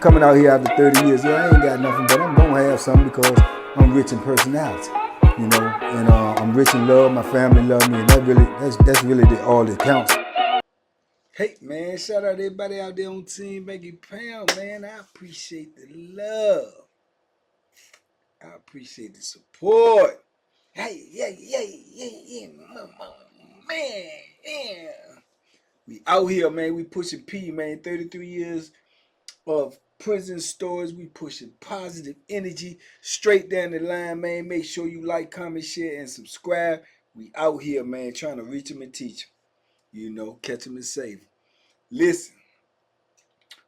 coming out here after 30 years. Yeah, I ain't got nothing, but I'm gonna have something because I'm rich in personality, you know, and I'm rich in love. My family love me, and that's really all that counts. Hey man, shout out to everybody out there on Team Banky Pound, man. I appreciate the love. I appreciate the support. Hey, yeah, man, yeah. We out here, man. We pushing P, man. 33 years of prison stories. We pushing positive energy straight down the line, man. Make sure you like, comment, share, and subscribe. We out here, man, trying to reach them and teach them. You know, catch them and save them. Listen,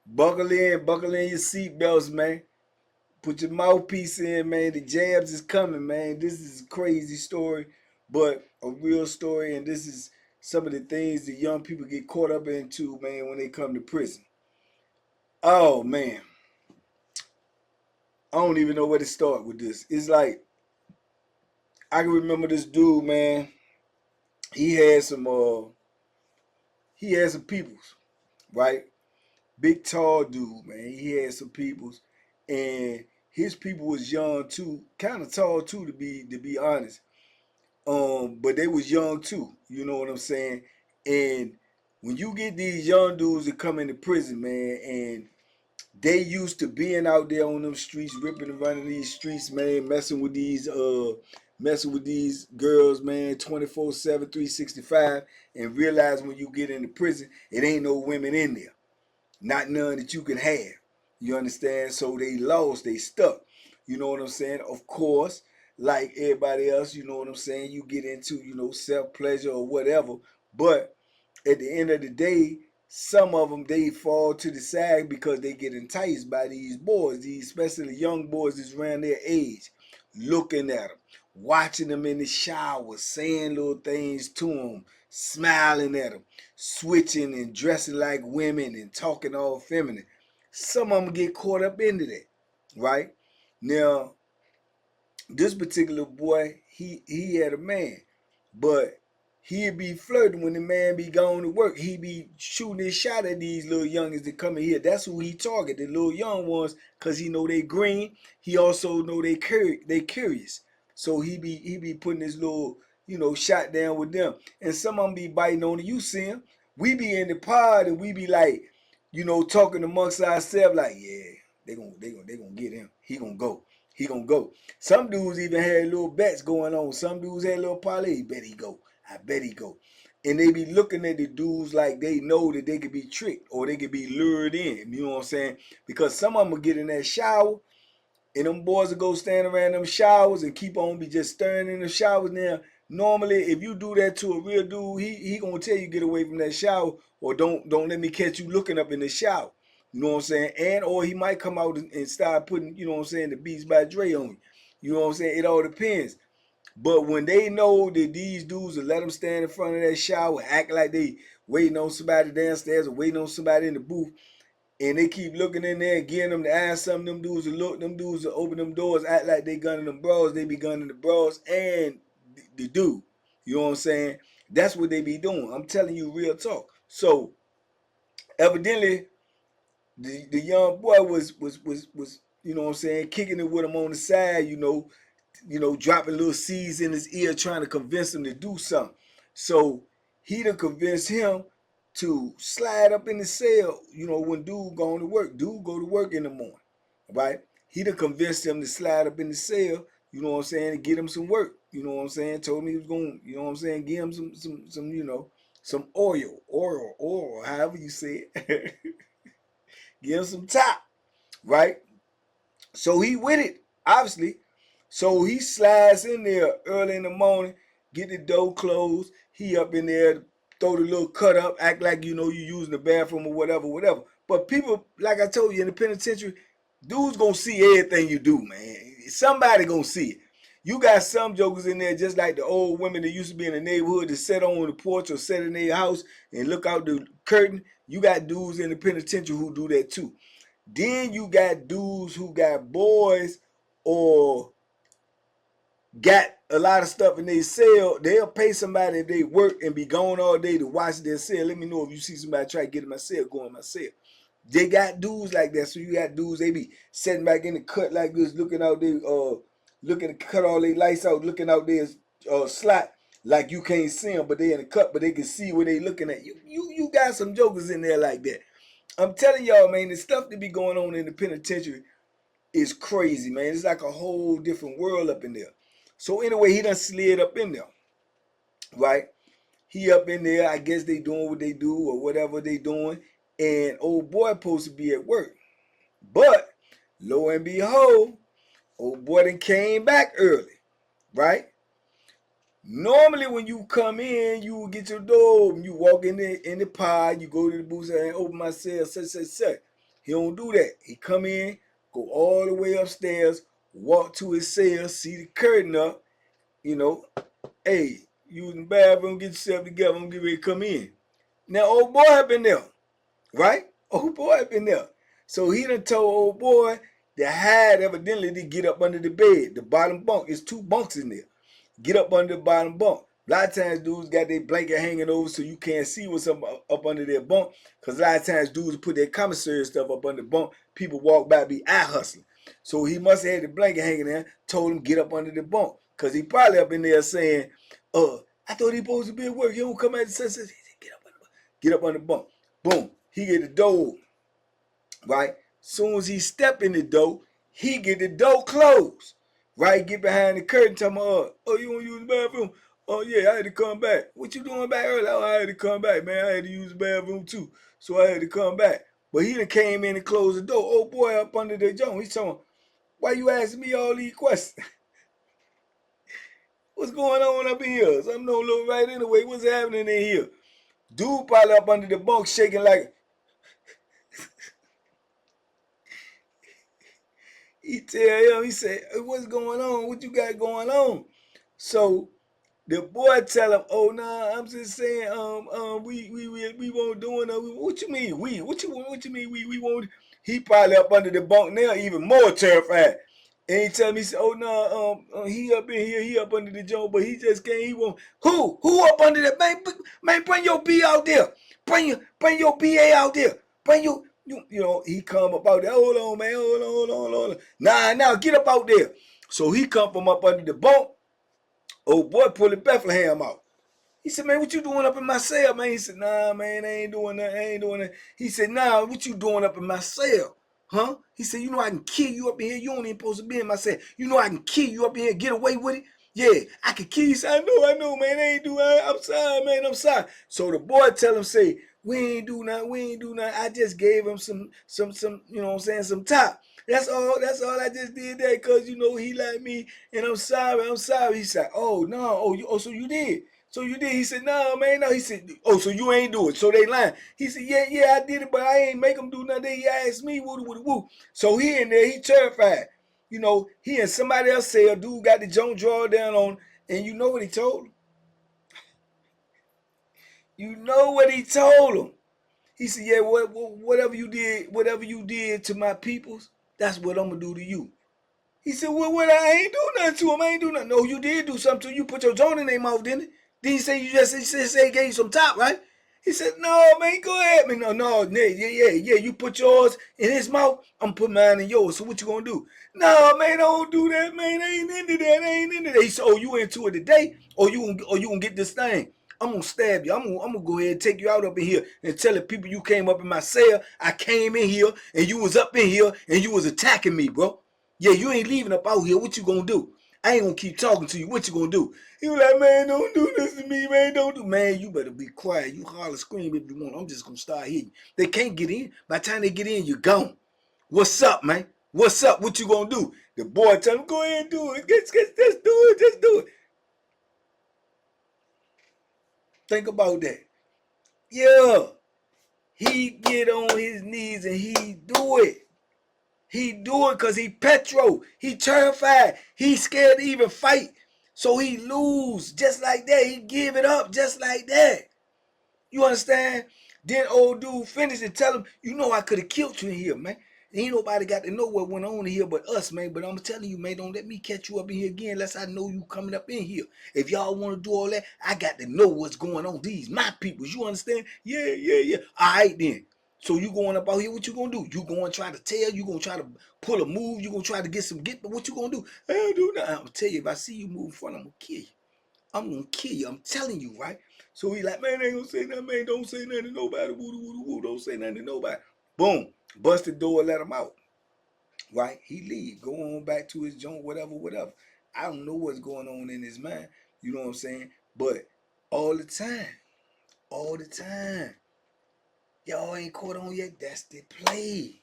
buckle in your seatbelts, man. Put your mouthpiece in, man. The jabs is coming, man. This is a crazy story, but a real story, and this is some of the things that young people get caught up into, man, when they come to prison. Oh, man. I don't even know where to start with this. It's like, I can remember this dude, man. He had some peoples, right? Big tall dude, man. He had some peoples, and his people was young too, kind of tall too, to be honest. But they was young too. You know what I'm saying? And when you get these young dudes that come into prison, man, and they used to being out there on them streets, ripping and running these streets, man, messing with these girls, man, 24/7, 365, and realize when you get into prison, it ain't no women in there. Not none that you can have. You understand? So they lost, they stuck. You know what I'm saying? Of course, like everybody else, you know what I'm saying? You get into, self-pleasure or whatever. But at the end of the day, some of them, they fall to the side because they get enticed by these boys, these especially young boys that's around their age, looking at them, watching them in the shower, saying little things to them, smiling at them, switching and dressing like women and talking all feminine. Some of them get caught up into that, right? Now, this particular boy, he had a man, but he'd be flirting when the man be going to work. He be shooting his shot at these little youngins that come in here. That's who he target, the little young ones, cause he know they green. He also know they curious. So he be putting his little, shot down with them. And some of them be biting on it. You see him. We be in the pod and we be like, talking amongst ourselves like, yeah, they gonna get him. He gonna go. He gonna go. Some dudes even had little bets going on. Some dudes had a little parlay. Bet he go. I bet he go. And they be looking at the dudes like they know that they could be tricked or they could be lured in. You know what I'm saying? Because some of them will get in that shower and them boys will go stand around them showers and keep on be just stirring in the showers. Now, normally, if you do that to a real dude, he gonna tell you get away from that shower or don't let me catch you looking up in the shower. You know what I'm saying? And or he might come out and start putting, the Beats by Dre on you. You know what I'm saying? It all depends. But when they know that these dudes will let them stand in front of that shower, act like they waiting on somebody downstairs or waiting on somebody in the booth, and they keep looking in there and getting them to ask something, them dudes will look, them dudes will open them doors, act like they gunning them bros, they be gunning the bros and the dude. You know what I'm saying? That's what they be doing. I'm telling you real talk. So evidently the young boy was you know what I'm saying, kicking it with him on the side, dropping little seeds in his ear, trying to convince him to do something. So he done convinced him to slide up in the cell, when dude going to work. Dude go to work in the morning, right? He done convinced him to slide up in the cell, you know what I'm saying, to get him some work. You know what I'm saying? Told him he was going, you know what I'm saying, give him some oil, however you say it. Give him some top, right? So he with it, obviously. So he slides in there early in the morning, get the door closed. He up in there, throw the little cut up, act like you using the bathroom or whatever. But people, like I told you, in the penitentiary, dudes gonna see everything you do, man. Somebody gonna see it. You got some jokers in there just like the old women that used to be in the neighborhood that sit on the porch or sit in their house and look out the curtain. You got dudes in the penitentiary who do that too. Then you got dudes who got boys or got a lot of stuff in their cell. They'll pay somebody if they work and be gone all day to watch their cell. Let me know if you see somebody try to get in my cell, go in my cell. They got dudes like that. So you got dudes, they be sitting back in the cut like this, looking out there, looking to cut all their lights out, looking out there slot like you can't see them, but they in the cut, but they can see what they looking at. You got some jokers in there like that. I'm telling y'all, man, the stuff that be going on in the penitentiary is crazy, man. It's like a whole different world up in there. So anyway, he done slid up in there, right? He up in there. I guess they doing what they do or whatever they doing, and old boy supposed to be at work. But lo and behold, old boy done came back early, right? Normally when you come in, you will get your door, you walk in the pod, you go to the booth and open my cell, such. He don't do that. He come in, go all the way upstairs, walk to his cell, see the curtain up, you know, hey, you in the bathroom, get yourself together, I'm getting ready to come in. Now old boy up in there, right? Old boy up in there. So he done told old boy to hide evidently to get up under the bed. The bottom bunk, it's 2 bunks in there. Get up under the bottom bunk. A lot of times dudes got their blanket hanging over so you can't see what's up under their bunk. Because a lot of times dudes put their commissary stuff up under the bunk. People walk by, be eye hustling. So he must have had the blanket hanging there, told him get up under the bunk. Because he probably up in there saying, I thought he supposed to be at work. He don't come at the sunset. He said, get up under the bunk. Get up under the bunk. Boom. He get the door, right? Soon as he step in the door, he get the door closed. Right, get behind the curtain, tell me, oh, you want to use the bathroom? Oh, yeah, I had to come back. What you doing back early? Oh, I had to come back, man. I had to use the bathroom, too. So I had to come back. But he done came in and closed the door. Oh, boy, up under the joint. He's telling, why you asking me all these questions? What's going on up in here? Something don't look right anyway. What's happening in here? Dude probably up under the bunk shaking like... He tell him, he say, what's going on? What you got going on? So the boy tell him, oh nah, I'm just saying, we won't do it. What you mean we? What you mean we won't? He probably up under the bunk now, even more terrified. And he tell me, he said, oh no, he up in here, he up under the joint, but he just can't. He won't. Who up under the man? Bring your B out there. Bring your BA out there. Bring your you know. He come up out there. Hold on, man. Hold on. Nah, get up out there. So he come from up under the bunk. Old boy pulling Bethlehem out. He said, man, what you doing up in my cell, man? He said, nah, man, I ain't doing that. He said, nah, what you doing up in my cell? Huh? He said, you know I can kill you up in here. You don't even supposed to be in my cell. You know I can kill you up in here, get away with it? Yeah, I can kill you. He said, I know, man. I ain't do that. I'm sorry, man. I'm sorry. So the boy tell him, say, we ain't do nothing. I just gave him some, you know what I'm saying, some top. That's all I just did that because, you know, he like me and I'm sorry. He said, oh, no. So you did. So you did. He said, no, man, no. He said, oh, so you ain't do it. So they lying. He said, yeah, I did it, but I ain't make him do nothing. He asked me, woo. So he in there, he terrified. You know, he and somebody else say a dude got the joint draw down on, and you know what he told him? You know what he told him? He said, yeah, whatever you did to my peoples, that's what I'm gonna do to you. He said, well, what? I ain't do nothing to him. I ain't do nothing. No, you did do something to him. You put your joint in their mouth, didn't it? Then he said, he said he gave you some top, right? He said, no, man, go ahead. Man, no, yeah. You put yours in his mouth, I'm put mine in yours. So what you gonna do? No, man, don't do that, man. I ain't into that. He said, oh, you into it today? Or you gonna get this thing? I'm gonna stab you. I'm gonna go ahead and take you out up in here and tell the people you came up in my cell. I came in here and you was up in here and you was attacking me, bro. Yeah, you ain't leaving up out here. What you gonna do? I ain't gonna keep talking to you. What you gonna do? He was like, man, don't do this to me, man. Don't do. Man, you better be quiet. You holler, scream if you want. I'm just gonna start hitting. They can't get in. By the time they get in, you're gone. What's up, man? What's up? What you gonna do? The boy tell him, go ahead and do it. Just do it. Think about that. Yeah. He get on his knees and he do it. He do it because he petro. He terrified. He scared to even fight. So he lose just like that. He give it up just like that. You understand? Then old dude finished and tell him, you know I could have killed you in here, man. Ain't nobody got to know what went on in here but us, man. But I'm telling you, man, don't let me catch you up in here again unless I know you coming up in here. If y'all want to do all that, I got to know what's going on. These my people. You understand? Yeah. All right then. So you going up out here, what you gonna do? You gonna try to tell, you gonna try to pull a move, you gonna try to but what you gonna do? I don't do nothing. I'm gonna tell you, if I see you move in front, I'm gonna kill you. I'm gonna kill you. I'm telling you, right? So he like, man, I ain't gonna say nothing, man. Don't say nothing to nobody. Woo, woo, woo, don't say nothing to nobody. Boom. Bust the door, let him out. Right? He leave. Go on back to his joint, whatever, whatever. I don't know what's going on in his mind. You know what I'm saying? But all the time, y'all ain't caught on yet. That's the play.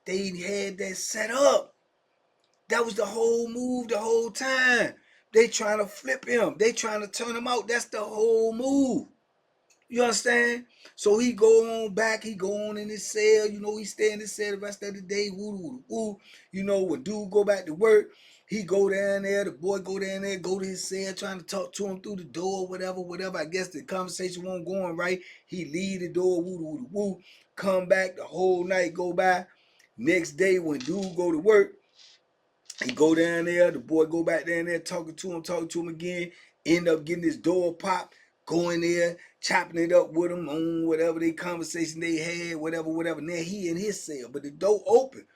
They had that set up. That was the whole move the whole time. They trying to flip him. They trying to turn him out. That's the whole move. You understand? So he go on back, he go on in his cell, he stay in his cell the rest of the day, woo, woo, woo. When dude go back to work, he go down there, the boy go down there, go to his cell, trying to talk to him through the door, whatever. I guess the conversation won't go on right. He leave the door, woo, woo, woo, come back, the whole night go by. Next day when dude go to work, he go down there, the boy go back down there, talking to him again, end up getting his door popped, going there, chopping it up with him on whatever they conversation they had, whatever. Now he in his cell, but the door open,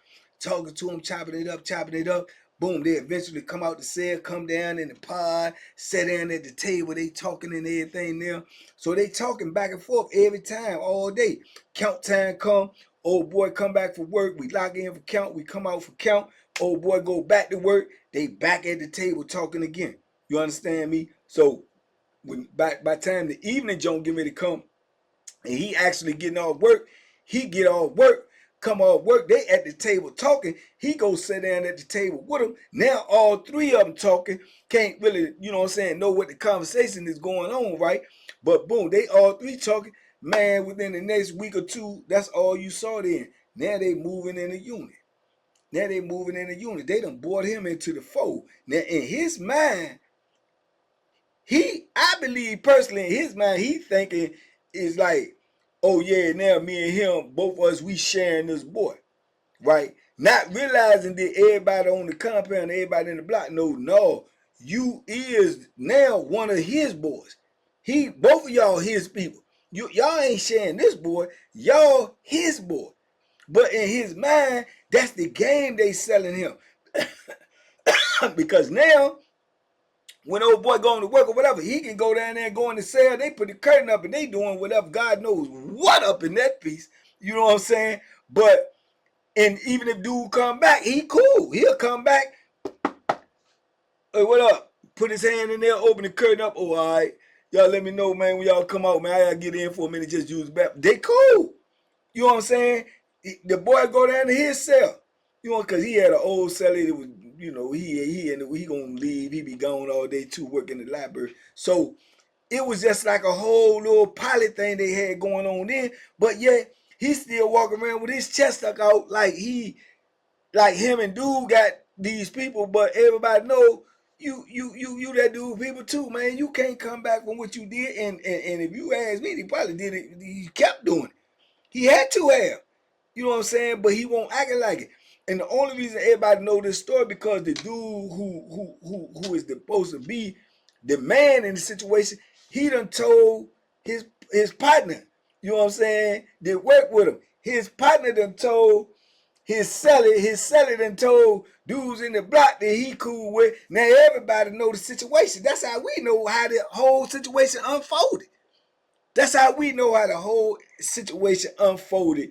talking to him, chopping it up. Boom, they eventually come out the cell, come down in the pod, sit down at the table, they talking and everything there. So they talking back and forth every time, all day. Count time come, old boy come back for work, we lock in for count, we come out for count. Old boy go back to work, they back at the table talking again. You understand me? So when by time the evening Joan get ready to come, and he actually getting off work, he get off work, come off work, they at the table talking, he go sit down at the table with them. Now all three of them talking, can't really, know what the conversation is going on, right? But boom, they all three talking, man, within the next week or two, that's all you saw then. Now they moving in a unit. They done brought him into the fold. Now, in his mind, I believe personally, in his mind, he thinking is like, oh yeah, now me and him, both of us, we sharing this boy, right? Not realizing that everybody on the compound, everybody in the block no, you is now one of his boys. Both of y'all his people. Y'all ain't sharing this boy, y'all his boy. But in his mind, that's the game they selling him. Because now, when old boy going to work or whatever, he can go down there and go in the cell. They put the curtain up and they doing whatever, God knows what up in that piece. You know what I'm saying? But, and even if dude come back, he cool. He'll come back. Hey, what up? Put his hand in there, open the curtain up. Oh, all right. Y'all let me know, man, when y'all come out, man. I gotta get in for a minute, just use the bathroom. They cool. You know what I'm saying? The boy go down to his cell. Because he had an old cellie that was, he gonna leave. He be gone all day too, working in the library. So it was just like a whole little pilot thing they had going on then. But yet he still walking around with his chest stuck out like him and dude got these people. But everybody know you that dude people too, man. You can't come back from what you did. And if you ask me, he probably did it. He kept doing it. He had to have. You know what I'm saying? But he won't act like it. And the only reason everybody know this story because the dude who is supposed to be the man in the situation, he done told his partner, you know what I'm saying, that work with him. His partner done told his celly done told dudes in the block that he cool with. Now everybody know the situation. That's how we know how the whole situation unfolded. That's how we know how the whole situation unfolded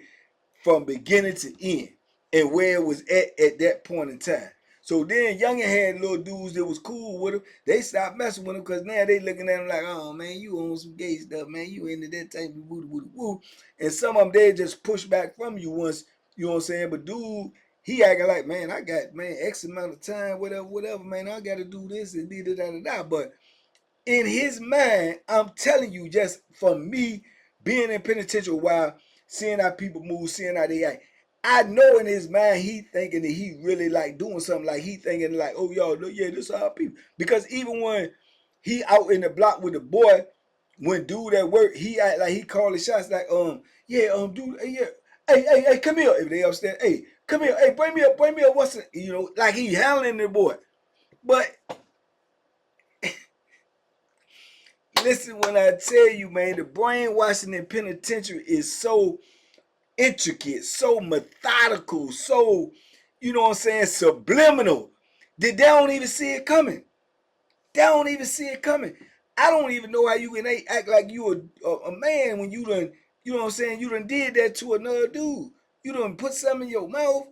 from beginning to end and where it was at that point in time. So then Youngin had little dudes that was cool with him. They stopped messing with him because now they looking at him like, oh man, you on some gay stuff, man. You into that type of woo. And some of them, they just push back from you once, you know what I'm saying? But dude, he acting like, man, I got, man, X amount of time, whatever, man. I got to do this and da. But in his mind, I'm telling you, just from me being in penitentiary while seeing how people move, seeing how they act, I know in his mind he thinking that he really like doing something. Like he thinking like, oh y'all, yeah, this is how people. Because even when he out in the block with the boy, when dude at work, he act like he call the shots like, dude, yeah, hey, come here. If they upstairs, hey, come here, hey, bring me up, what's it? Like he handling the boy. But listen, when I tell you, man, the brainwashing in penitentiary is so intricate, so methodical, so, you know what I'm saying, subliminal, that they don't even see it coming. They don't even see it coming. I don't even know how you can act like you a man when you done, you know what I'm saying, you done did that to another dude. You done put something in your mouth.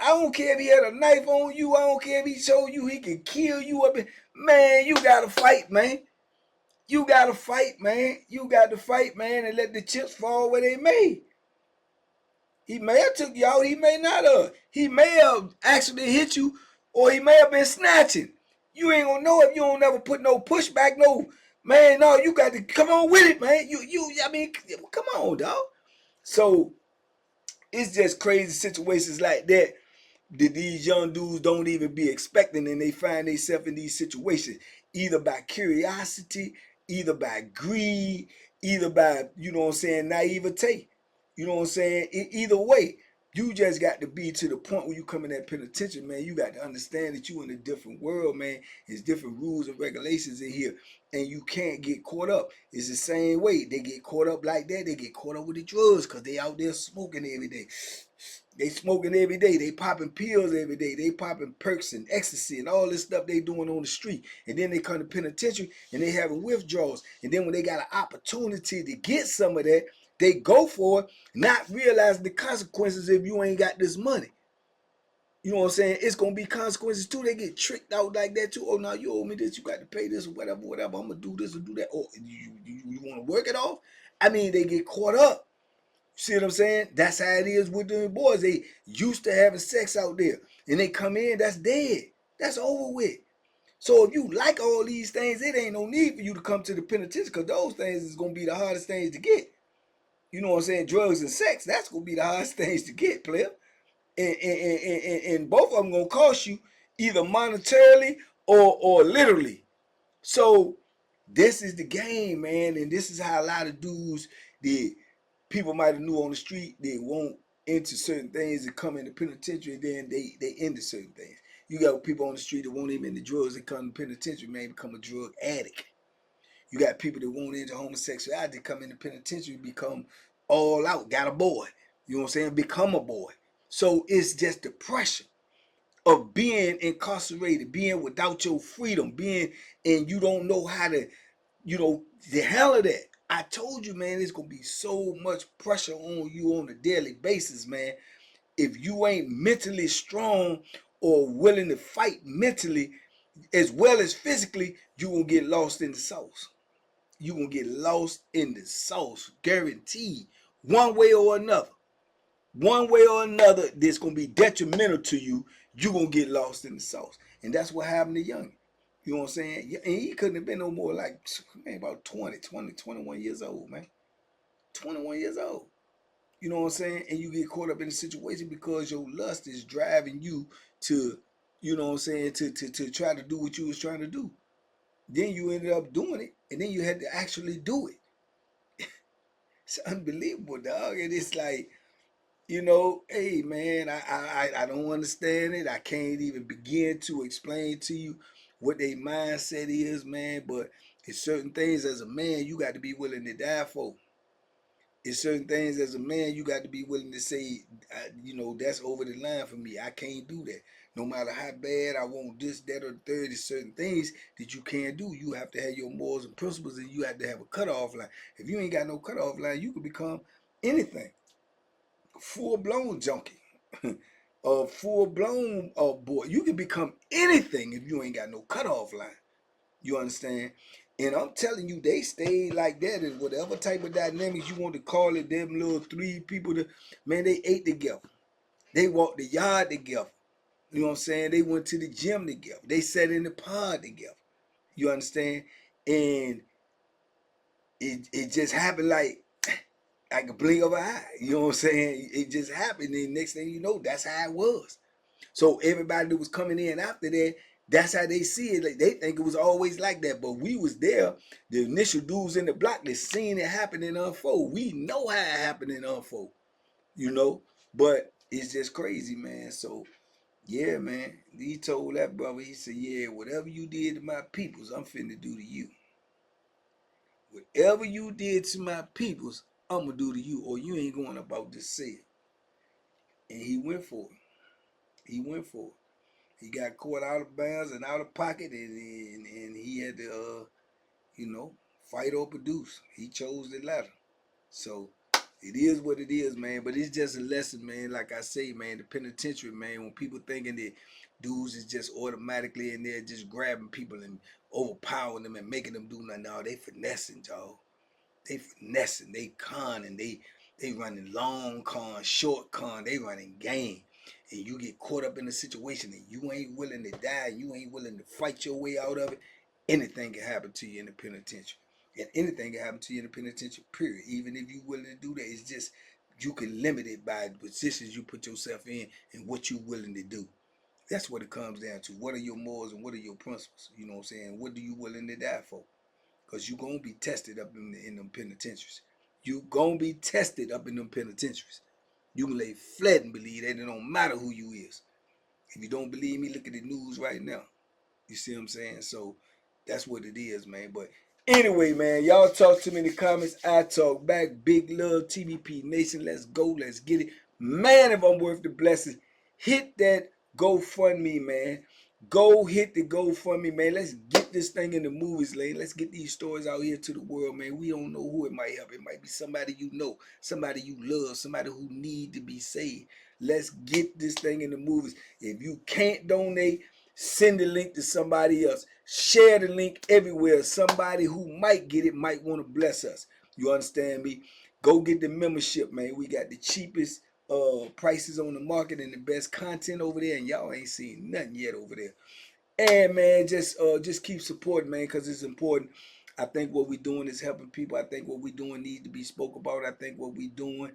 I don't care if he had a knife on you. I don't care if he showed you he could kill you up in, man, you gotta fight, man. You gotta fight, man. You got to fight, man, and let the chips fall where they may. He may have took you out. He may not have. He may have actually hit you, or he may have been snatching. You ain't gonna know if you don't never put no pushback. No, man. No, you got to come on with it, man. I mean, come on, dog. So it's just crazy situations like that that these young dudes don't even be expecting, and they find themselves in these situations either by curiosity, either by greed, either by, you know what I'm saying, naivete. You know what I'm saying? Either way, you just got to be to the point where you come in that penitentiary, man. You got to understand that you in a different world, man. There's different rules and regulations in here, and you can't get caught up. It's the same way they get caught up like that. They get caught up with the drugs because they out there smoking every day. They smoking every day. They popping pills every day. They popping perks and ecstasy and all this stuff they doing on the street. And then they come to penitentiary and they having withdrawals. And then when they got an opportunity to get some of that, they go for it, not realizing the consequences if you ain't got this money. You know what I'm saying? It's gonna be consequences too. They get tricked out like that too. Oh, now you owe me this. You got to pay this or whatever, whatever. I'm gonna do this or do that. Or you want to work it off? I mean, they get caught up. See what I'm saying? That's how it is with the boys. They used to having sex out there, and they come in, that's dead. That's over with. So if you like all these things, it ain't no need for you to come to the penitentiary because those things is gonna be the hardest things to get. You know what I'm saying? Drugs and sex, that's gonna be the hardest things to get, player. And both of them gonna cost you either monetarily or literally. So this is the game, man, and this is how a lot of dudes that people might have knew on the street they won't into certain things and come in the penitentiary, and then they into certain things. You got people on the street that won't even into drugs and come to penitentiary, man, become a drug addict. You got people that won't into homosexuality, come in the penitentiary, become all out, got a boy. You know what I'm saying? Become a boy. So it's just the pressure of being incarcerated, being without your freedom, being, and you don't know how to, you know, the hell of that. I told you, man, there's gonna be so much pressure on you on a daily basis, man. If you ain't mentally strong or willing to fight mentally as well as physically, you gonna get lost in the sauce. You gonna get lost in the sauce, guaranteed, one way or another. One way or another, that's gonna be detrimental to you. You gonna get lost in the sauce, and that's what happened to Young. You know what I'm saying? And he couldn't have been no more like, man, about 21 years old, man. 21 years old. You know what I'm saying? And you get caught up in a situation because your lust is driving you to, you know what I'm saying, to try to do what you was trying to do. Then you ended up doing it, and then you had to actually do it. It's unbelievable, dog. And it's like, you know, hey man, I don't understand it. I can't even begin to explain to you what their mindset is, man. But it's certain things as a man you got to be willing to die for. It's certain things as a man you got to be willing to say, you know, that's over the line for me. I can't do that. No matter how bad I want this, that, or the third, there's certain things that you can't do. You have to have your morals and principles, and you have to have a cutoff line. If you ain't got no cutoff line, you could become anything. Full blown junkie. A full blown boy. You can become anything if you ain't got no cutoff line. You understand? And I'm telling you, they stayed like that, and whatever type of dynamics you want to call it, them little three people, man, they ate together. They walked the yard together. You know what I'm saying? They went to the gym together. They sat in the pod together. You understand? And it just happened like a blink of an eye. You know what I'm saying? It just happened, and next thing you know, that's how it was. So everybody that was coming in after that, that's how they see it. Like they think it was always like that. But we was there, the initial dudes in the block that seen it happen and unfold. We know how it happened and unfold, you know. But it's just crazy, man. So yeah, man. He told that brother, he said, yeah, whatever you did to my peoples, I'm finna do to you. Whatever you did to my peoples, I'm gonna do to you, or you ain't going about this sale. And he went for it. He went for it. He got caught out of bounds and out of pocket, and he had to, fight or produce. He chose the latter. So it is what it is, man. But it's just a lesson, man. Like I say, man, the penitentiary, man, when people thinking that dudes is just automatically in there just grabbing people and overpowering them and making them do nothing, no, they finessing, y'all. They finessing, they conning, they running long con, short con, they running game. And you get caught up in a situation and you ain't willing to die, you ain't willing to fight your way out of it, anything can happen to you in the penitentiary. And anything can happen to you in the penitentiary, period. Even if you're willing to do that, it's just you can limit it by the positions you put yourself in and what you're willing to do. That's what it comes down to. What are your morals and what are your principles? You know what I'm saying? What are you willing to die for? Because you're going to be tested up in them penitentiaries. You're going to be tested up in them penitentiaries. You can lay flat and believe that it don't matter who you is. If you don't believe me, look at the news right now. You see what I'm saying? So that's what it is, man. But anyway, man, y'all talk to me in the comments. I talk back. Big love, TBP Nation. Let's go. Let's get it. Man, if I'm worth the blessing, hit that GoFundMe, man. Go hit the GoFundMe, man. Let's get this thing in the movies, lane. Let's get these stories out here to the world, man. We don't know who it might help. It might be somebody you know, somebody you love, somebody who need to be saved. Let's get this thing in the movies. If you can't donate, send the link to somebody else. Share the link everywhere. Somebody who might get it might want to bless us. You understand me? Go get the membership, man. We got the cheapest prices on the market and the best content over there, and y'all ain't seen nothing yet over there. And man, just keep supporting, man, because it's important. I think what we're doing is helping people. I think what we're doing needs to be spoke about. I think what we're doing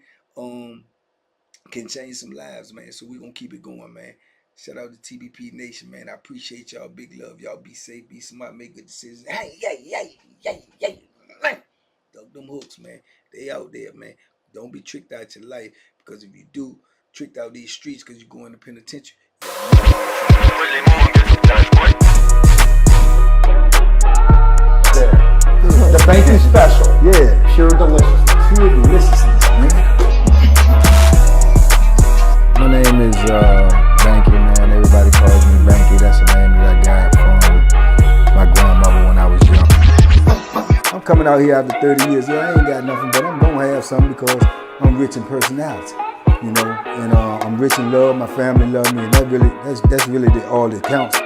can change some lives, man. So we're gonna keep it going, man. Shout out to TBP Nation, man. I appreciate y'all. Big love. Y'all be safe, be smart, make good decisions. Hey, man. Duck them hooks, man. They out there, man. Don't be tricked out your life, because if you do, tricked out these streets because you go in the penitentiary. The banky special. Yeah. Pure deliciousness. Pure deliciousness, man. My name is Banky, man. Everybody calls me Banky. That's the name that I got from my grandmother when I was young. I'm coming out here after 30 years. Yeah, I ain't got nothing, but I'm gonna have something because I'm rich in personality, you know, and I'm rich in love. My family love me, and that's really all that counts.